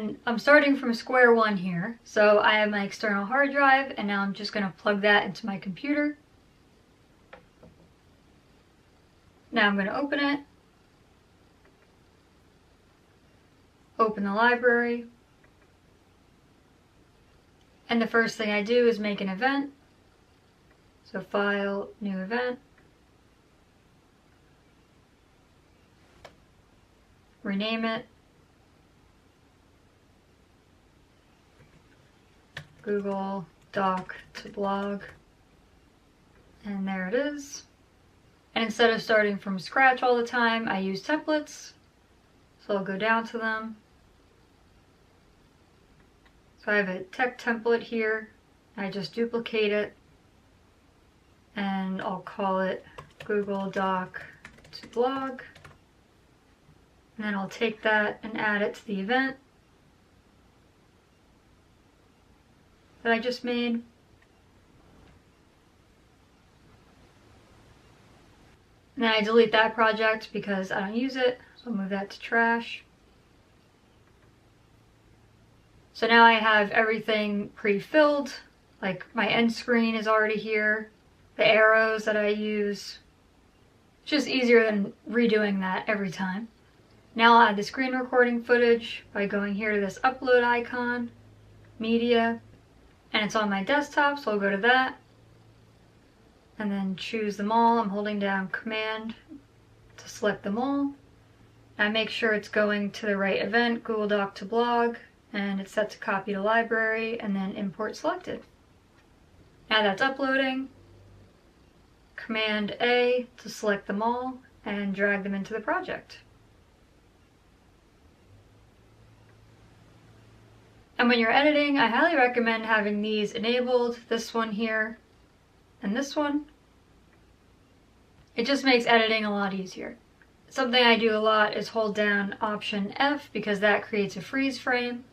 And I'm starting from square one here. So I have my external hard drive, and now I'm just going to plug that into my computer. Now I'm going to open it. Open the library. And the first thing I do is make an event. So File, New Event. Rename it. Google Doc to blog. And there it is. And instead of starting from scratch all the time, I use templates. So I'll go down to them. So I have a tech template here. I just duplicate it. And I'll call it Google Doc to blog. And then I'll take that and add it to the event that I just made. And then I delete that project because I don't use it, so I'll move that to trash. So now I have everything pre-filled, like my end screen is already here, the arrows that I use. It's just easier than redoing that every time. Now I'll add the screen recording footage by going here to this upload icon, media, and it's on my desktop, so I'll go to that. And then choose them all. I'm holding down Command to select them all. I make sure it's going to the right event, Google Doc to blog, and it's set to copy to library, and then import selected. Now that's uploading. Command A to select them all and drag them into the project. And when you're editing, I highly recommend having these enabled, this one here and this one. It just makes editing a lot easier. Something I do a lot is hold down Option F because that creates a freeze frame.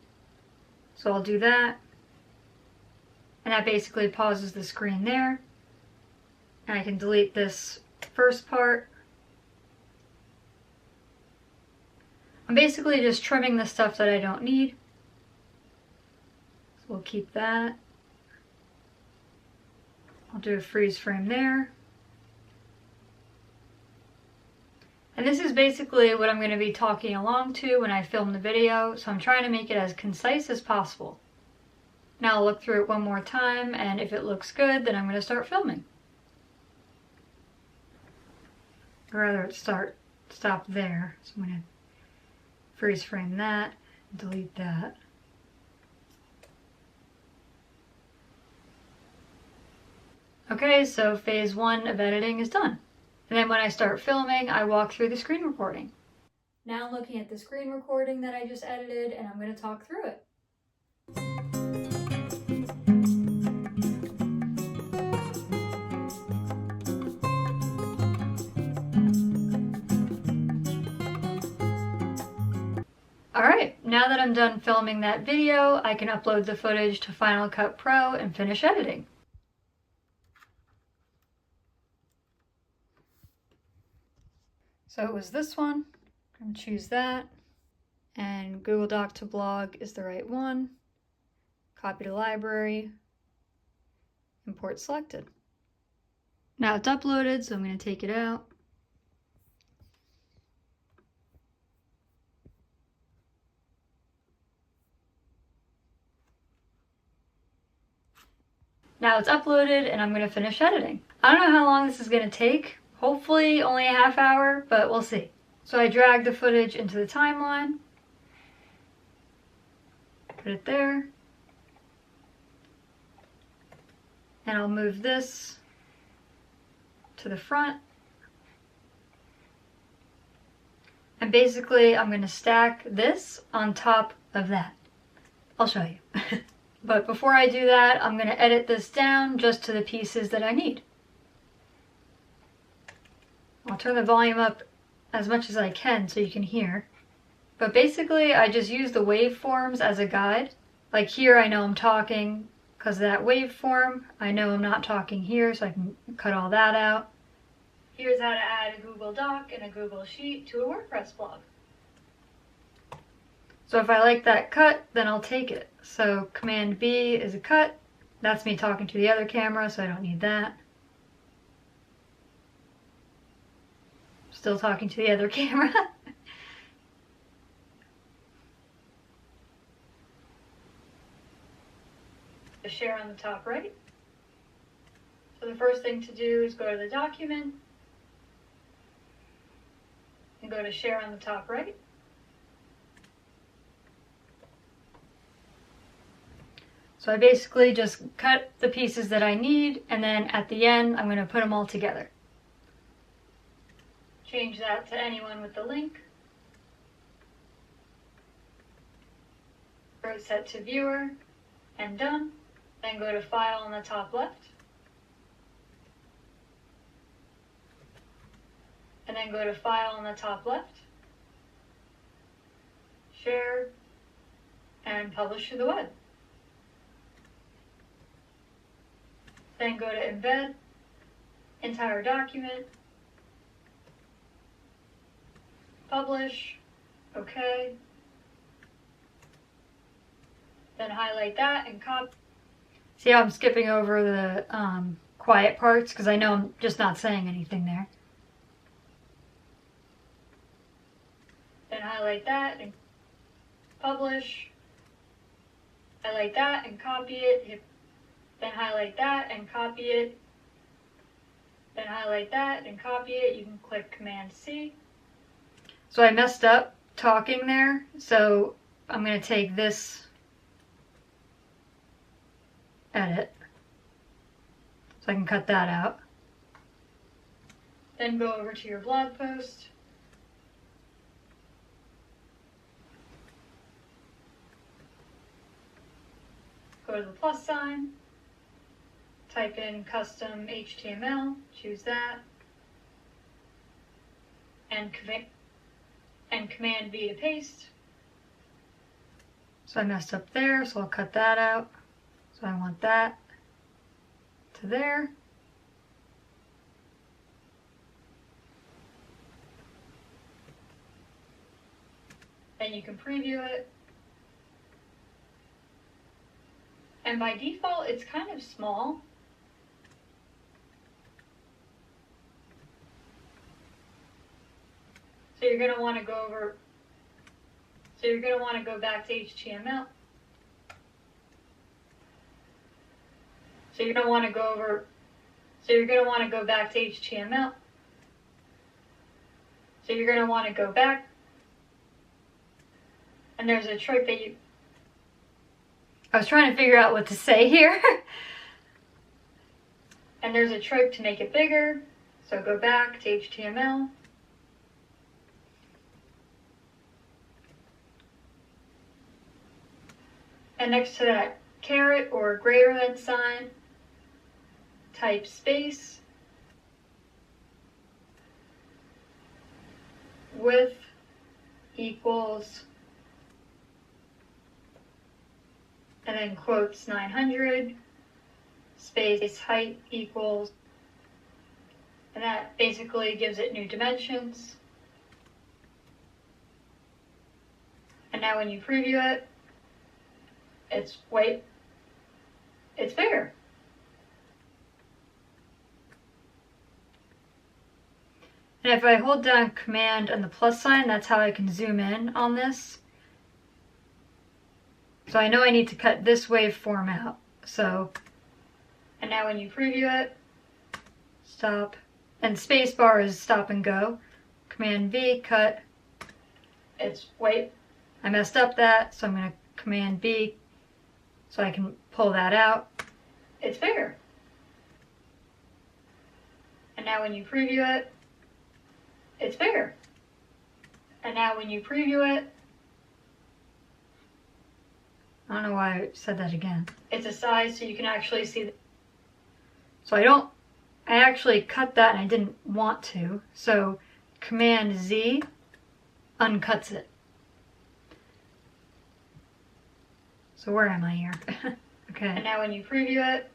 So I'll do that. And that basically pauses the screen there. And I can delete this first part. I'm basically just trimming the stuff that I don't need. So we'll keep that. I'll do a freeze frame there. And this is basically what I'm going to be talking along to when I film the video, so I'm trying to make it as concise as possible. Now I'll look through it one more time, and if it looks good, then I'm going to start filming. Or rather, stop there. So I'm going to freeze frame that, delete that. Okay, so phase 1 of editing is done. And then when I start filming, I walk through the screen recording. Now I'm looking at the screen recording that I just edited, and I'm going to talk through it. Alright, now that I'm done filming that video, I can upload the footage to Final Cut Pro and finish editing. So it was this one. I'm going to choose that. And Google Doc to blog is the right one. Copy to library. Import selected. Now it's uploaded, so I'm going to take it out. Now it's uploaded and I'm going to finish editing. I don't know how long this is going to take. Hopefully only a half hour, but we'll see. So I drag the footage into the timeline. Put it there. And I'll move this to the front. And basically I'm going to stack this on top of that. I'll show you. But before I do that, I'm going to edit this down just to the pieces that I need. I'll turn the volume up as much as I can so you can hear. But basically, I just use the waveforms as a guide. Like here, I know I'm talking because of that waveform. I know I'm not talking here, so I can cut all that out. Here's how to add a Google Doc and a Google Sheet to a WordPress blog. So if I like that cut, then I'll take it. So Command B is a cut. That's me talking to the other camera, so I don't need that. Still talking to the other camera. Share on the top right. So the first thing to do is go to the document and go to share on the top right. So I basically just cut the pieces that I need, and then at the end I'm going to put them all together. Change that to anyone with the link. Set to viewer and done. Then go to file on the top left. And then go to file on the top left. Share and publish to the web. Then go to embed, entire document, publish, okay. Then highlight that and copy. See how I'm skipping over the quiet parts because I know I'm just not saying anything there. Then highlight that and publish. Highlight that and copy it. Then highlight that and copy it. Then highlight that and copy it. You can click Command C. So I messed up talking there, so I'm going to take this edit so I can cut that out. Then go over to your blog post. Go to the plus sign. Type in custom HTML, choose that, and Command V to paste. So I messed up there, so I'll cut that out. So I want that to there. Then you can preview it. And by default, it's kind of small. So you're going to want to go over, so you're going to want to go back to HTML. So you're going to want to go over, so you're going to want to go back to HTML. So you're going to want to go back. And there's a trick that I was trying to figure out what to say here. And there's a trick to make it bigger. So go back to HTML. And next to that caret or greater than sign, type space, width equals, and then quotes 900, space height equals, and that basically gives it new dimensions. And now when you preview it, it's bigger. And if I hold down Command and the plus sign, that's how I can zoom in on this. So I know I need to cut this waveform out. So, and now when you preview it, stop, and spacebar is stop and go. Command V, cut. I messed up that, so I'm going to Command B, so I can pull that out. It's bigger. And now when you preview it, it's bigger. And now when you preview it, I don't know why I said that again. It's a size so you can actually see. So I actually cut that and I didn't want to. So Command Z uncuts it. So where am I here? Okay. And now when you preview it,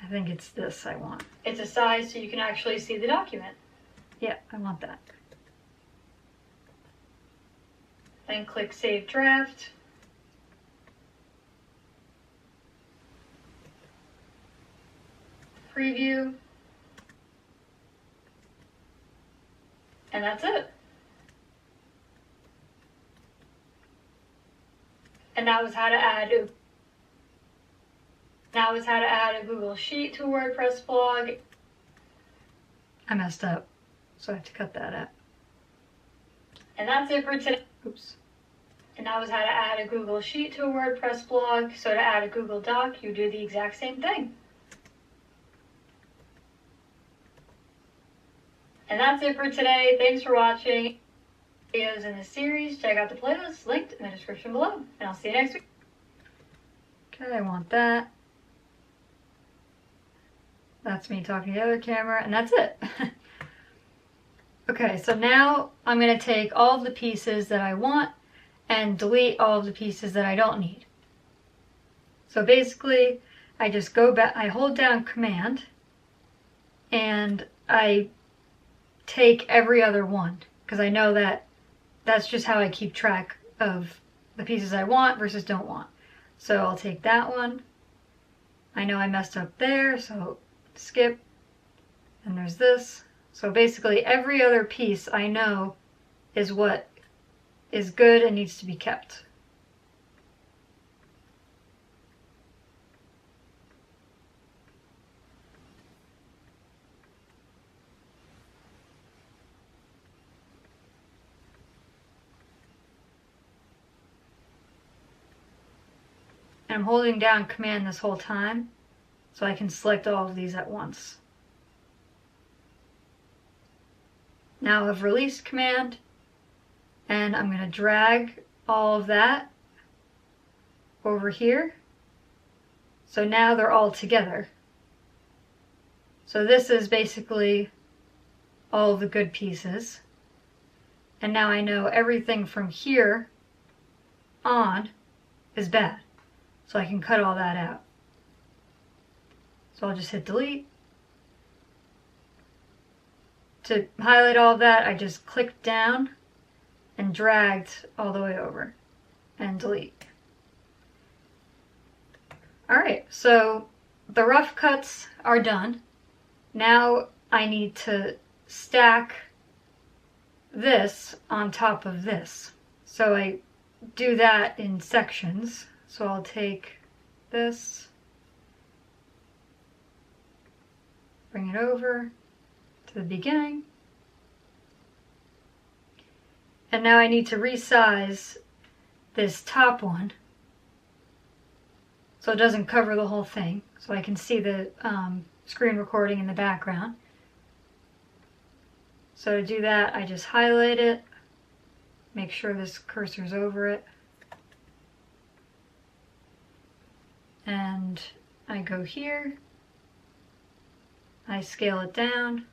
I think it's this I want. It's a size so you can actually see the document. Yeah, I want that. and click Save Draft. Preview. And that's it. And that was how to add a Google Sheet to a WordPress blog. I messed up, so I have to cut that out. And that's it for today. Oops. And that was how to add a Google Sheet to a WordPress blog. So to add a Google Doc, you do the exact same thing. And that's it for today. Thanks for watching videos in this series. Check out the playlist linked in the description below. And I'll see you next week. Okay, I want that. That's me talking to the other camera, and that's it. Okay, so now I'm going to take all of the pieces that I want and delete all of the pieces that I don't need. So basically, I just go back, I hold down Command, and I take every other one, because I know that that's just how I keep track of the pieces I want versus don't want. So I'll take that one. I know I messed up there, so skip. And there's this. So basically every other piece I know is what is good and needs to be kept. And I'm holding down Command this whole time, so I can select all of these at once. Now I've released Command, and I'm going to drag all of that over here. So now they're all together. So this is basically all of the good pieces. And now I know everything from here on is bad. So I can cut all that out. So I'll just hit delete. To highlight all of that, I just clicked down and dragged all the way over and delete. Alright, so the rough cuts are done. Now I need to stack this on top of this. So I do that in sections. So I'll take this, bring it over to the beginning, and now I need to resize this top one so it doesn't cover the whole thing, so I can see the screen recording in the background. So to do that, I just highlight it, make sure this cursor's over it, and I go here, I scale it down,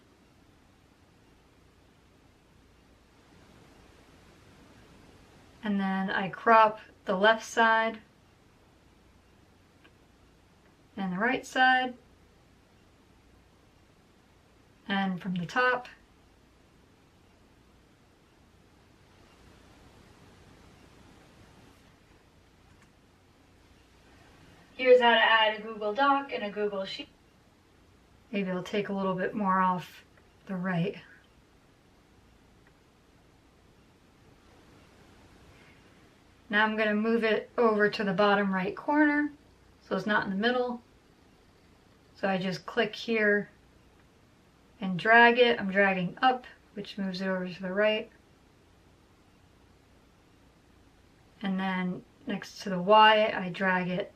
and then I crop the left side and the right side, and from the top, here's how to add a Google Doc and a Google Sheet. Maybe I'll take a little bit more off the right. Now I'm going to move it over to the bottom right corner, so it's not in the middle. So I just click here and drag it. I'm dragging up, which moves it over to the right. And then next to the Y, I drag it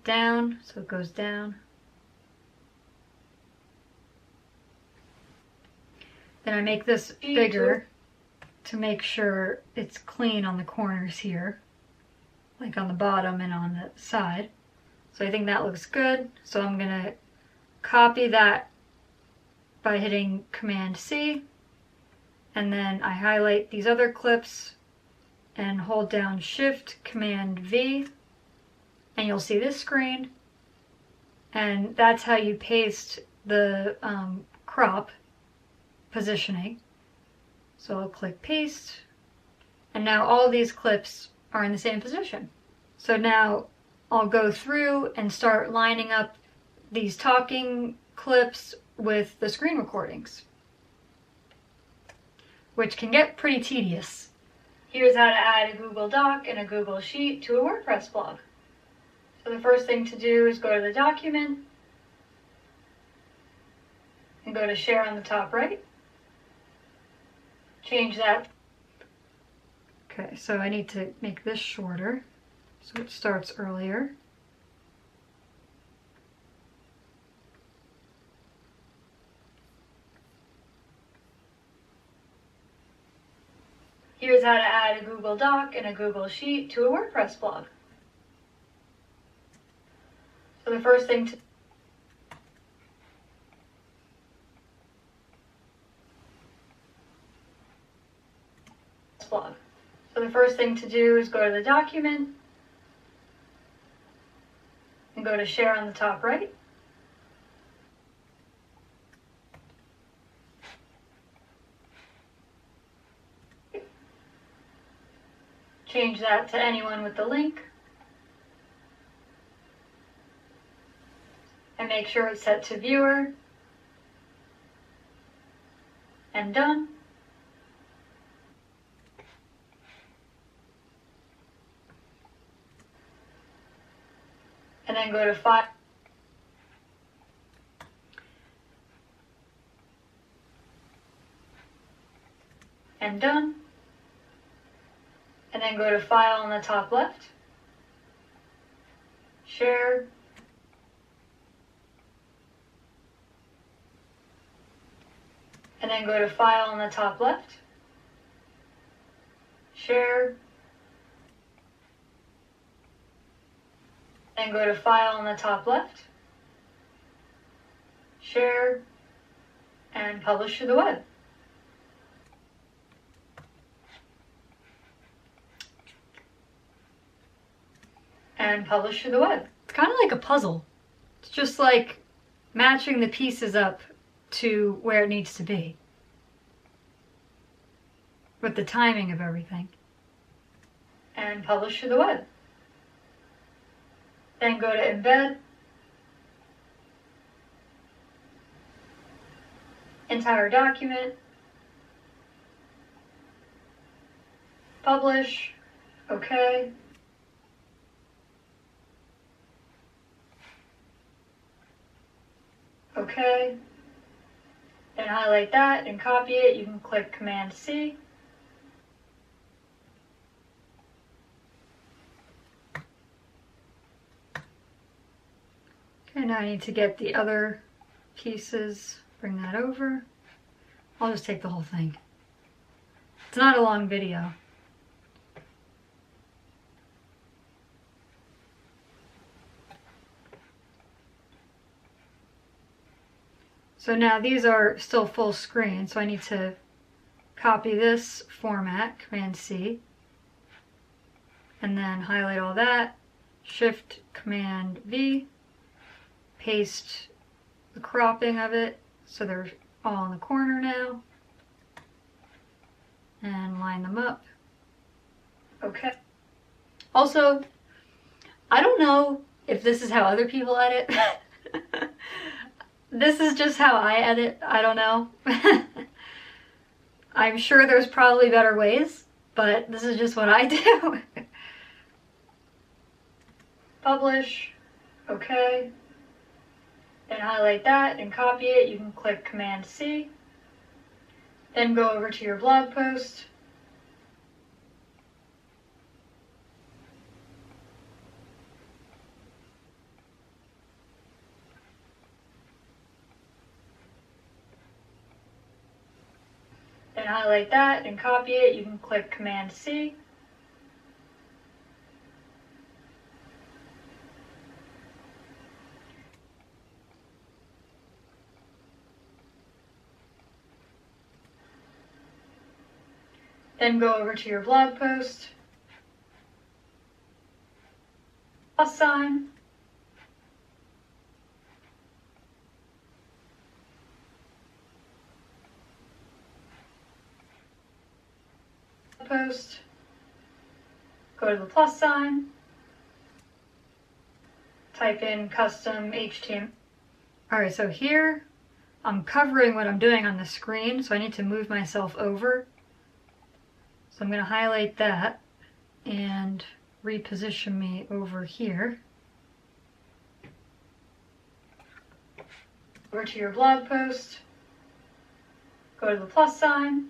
down, so it goes down. Then I make this bigger to make sure it's clean on the corners here, like on the bottom and on the side. So I think that looks good. So I'm going to copy that by hitting Command C, and then I highlight these other clips and hold down Shift Command V, and you'll see this screen, and that's how you paste the crop positioning. So I'll click paste, And now all these clips are in the same position. So now I'll go through and start lining up these talking clips with the screen recordings, which can get pretty tedious. Here's how to add a Google Doc and a Google Sheet to a WordPress blog. So the first thing to do is go to the document and go to Share on the top right. Change that. Okay, so I need to make this shorter so it starts earlier. Here's how to add a Google Doc and a Google Sheet to a WordPress blog. So the first thing to blog. So the first thing to do is go to the document and go to Share on the top right. Change that to anyone with the link. And make sure it's set to viewer. And done. And then go to File. And done. And then go to File on the top left. Share. And then go to File on the top left. Share. And go to File on the top left. Share. And publish to the web. And publish to the web. It's kind of like a puzzle. It's just like matching the pieces up to where it needs to be with the timing of everything. And publish to the web. Then go to Embed, entire document, publish, OK. OK. Then highlight that and copy it. You can click Command C. Okay, now I need to get the other pieces, bring that over. I'll just take the whole thing. It's not a long video. So now these are still full screen, so I need to copy this format, Command C, and then highlight all that, Shift Command V, paste the cropping of it so they're all in the corner now, and line them up. Okay. Also, I don't know if this is how other people edit. This is just how I edit. I don't know. I'm sure there's probably better ways, but this is just what I do. Publish. Okay. Then highlight that and copy it. You can click Command C. Then go over to your blog post. Then highlight that and copy it. You can click Command C. Then go over to your blog post. Plus sign. Post. go to the plus sign, type in custom HTML. Alright, so here I'm covering what I'm doing on the screen, so I need to move myself over. So I'm going to highlight that and reposition me over here. Over to your blog post, go to the plus sign,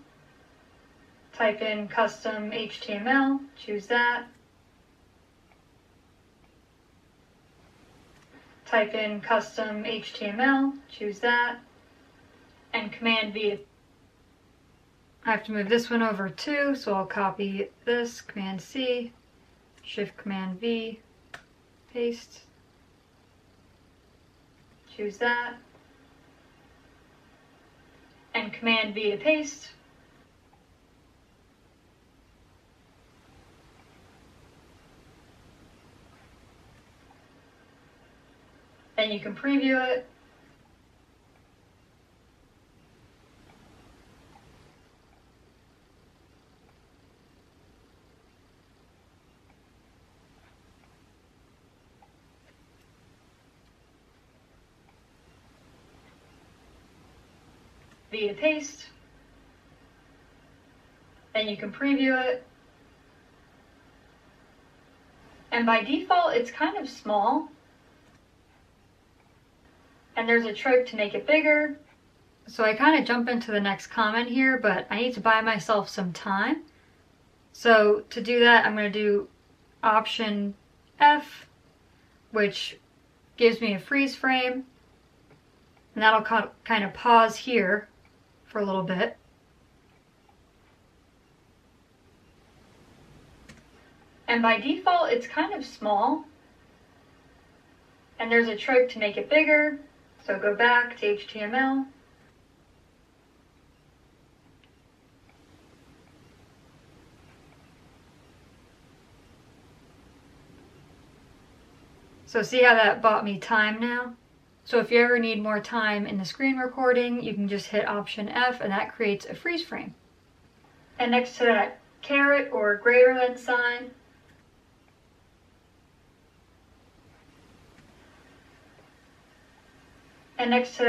type in custom HTML, choose that. Type in custom HTML, choose that, and Command V. I have to move this one over too, so I'll copy this, Command C, Shift Command V, paste, choose that, and Command V to paste. Then you can preview it. V to paste. Then you can preview it. And by default, it's kind of small. And there's a trick to make it bigger. So I kind of jump into the next comment here, but I need to buy myself some time. So to do that, I'm going to do Option F, which gives me a freeze frame. And that'll kind of pause here for a little bit. And by default, it's kind of small. And there's a trick to make it bigger. So go back to HTML. So see how that bought me time now? So if you ever need more time in the screen recording, you can just hit Option F and that creates a freeze frame. And next to that caret or greater than sign, and next to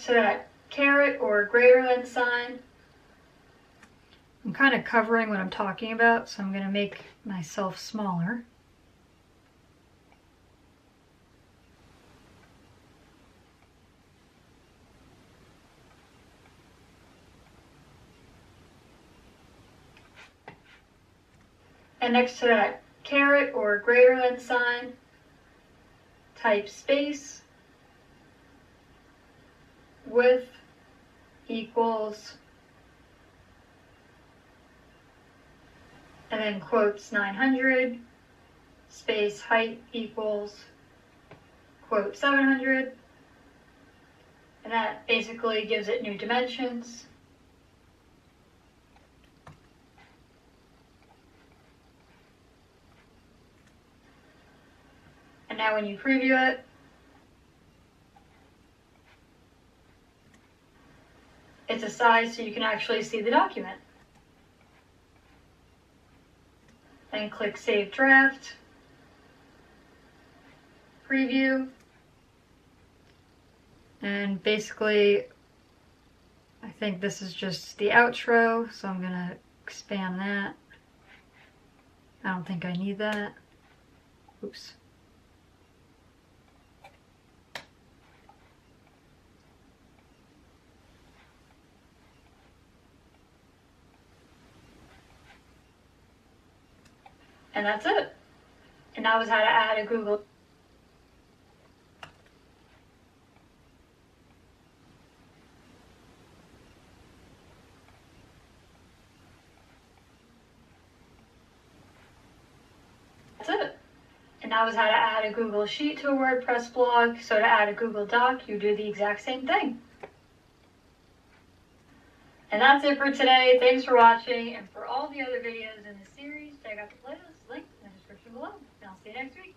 that caret or greater than sign, I'm kind of covering what I'm talking about, so I'm going to make myself smaller. And next to that caret or greater than sign, type space, width equals, and then quotes 900, space height equals, quote 700, and that basically gives it new dimensions. And now when you preview it, it's a size so you can actually see the document. Then click Save Draft, Preview, and basically I think this is just the outro, so I'm going to expand that. I don't think I need that. Oops. And that's it. And that was how to add a Google. That's it. And that was how to add a Google Sheet to a WordPress blog. So to add a Google Doc, you do the exact same thing. And that's it for today. Thanks for watching. And for all the other videos in the series, check out the playlist link in the description below. And I'll see you next week.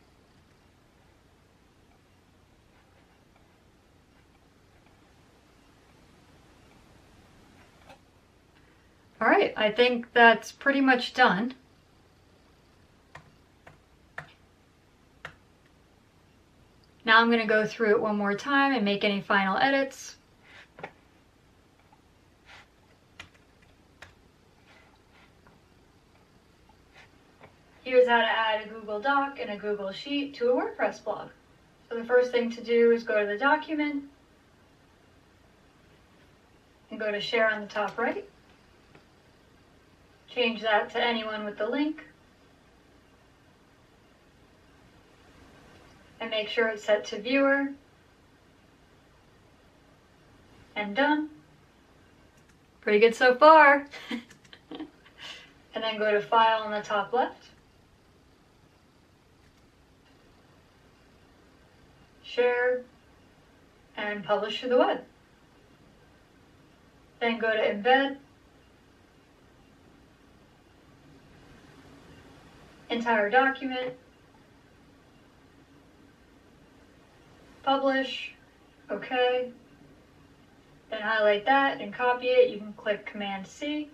All right, I think that's pretty much done. Now I'm going to go through it one more time and make any final edits. Here's how to add a Google Doc and a Google Sheet to a WordPress blog. So the first thing to do is go to the document and go to Share on the top right. Change that to anyone with the link. And make sure it's set to Viewer. And done. Pretty good so far. And then go to File on the top left. Share, and publish to the web. Then go to Embed, entire document, publish, OK. Then highlight that and copy it. You can click Command-C.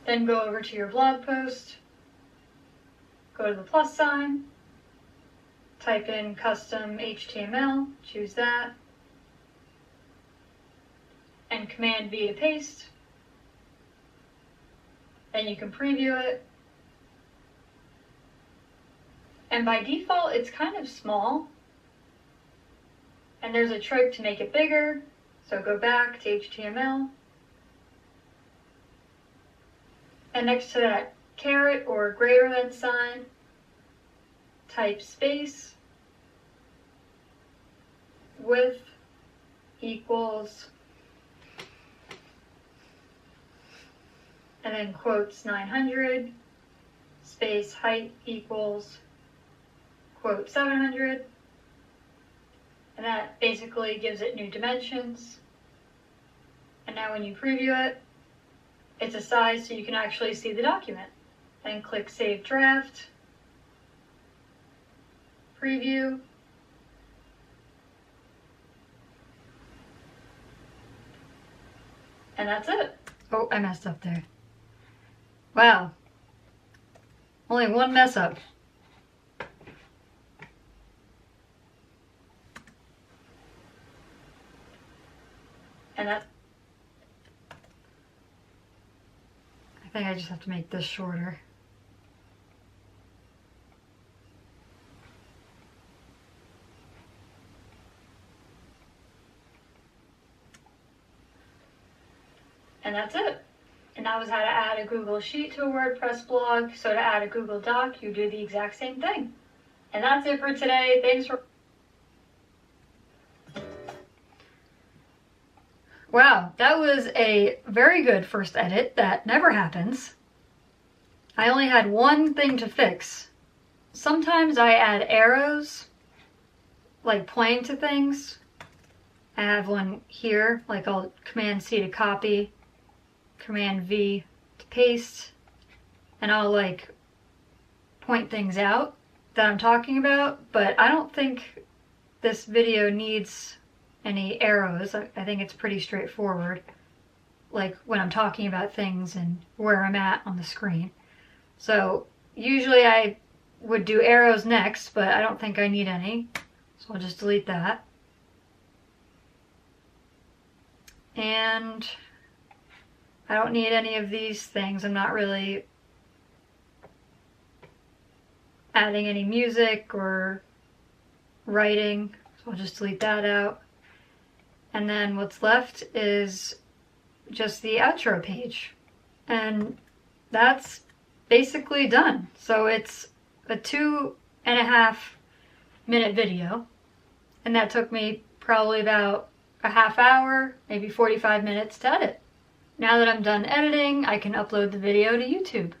Then go over to your blog post. Go to the plus sign, type in custom HTML, choose that, and Command-V to paste. Then you can preview it. And by default, it's kind of small. And there's a trick to make it bigger. So go back to HTML. And next to that caret or greater than sign, type space, width equals, and then quotes 900, space height equals, quote 700, and that basically gives it new dimensions. And now when you preview it, it's a size so you can actually see the document. Then click Save Draft, Preview, and that's it. Oh, I messed up there. Wow. Only one mess up. And that, I think I just have to make this shorter. And that's it. And that was how to add a Google Sheet to a WordPress blog. So to add a Google Doc, you do the exact same thing. And that's it for today. Thanks for... Wow, that was a very good first edit. That never happens. I only had one thing to fix. Sometimes I add arrows, like pointing to things. I have one here, like I'll Command-C to copy, Command-V to paste, and I'll like point things out that I'm talking about, but I don't think this video needs any arrows. I think it's pretty straightforward, like when I'm talking about things and where I'm at on the screen. So usually I would do arrows next, but I don't think I need any, so I'll just delete that. And I don't need any of these things. I'm not really adding any music or writing, so I'll just delete that out. And then what's left is just the outro page. And that's basically done. So it's a 2.5 minute video. And that took me probably about a half hour, maybe 45 minutes to edit. Now that I'm done editing, I can upload the video to YouTube.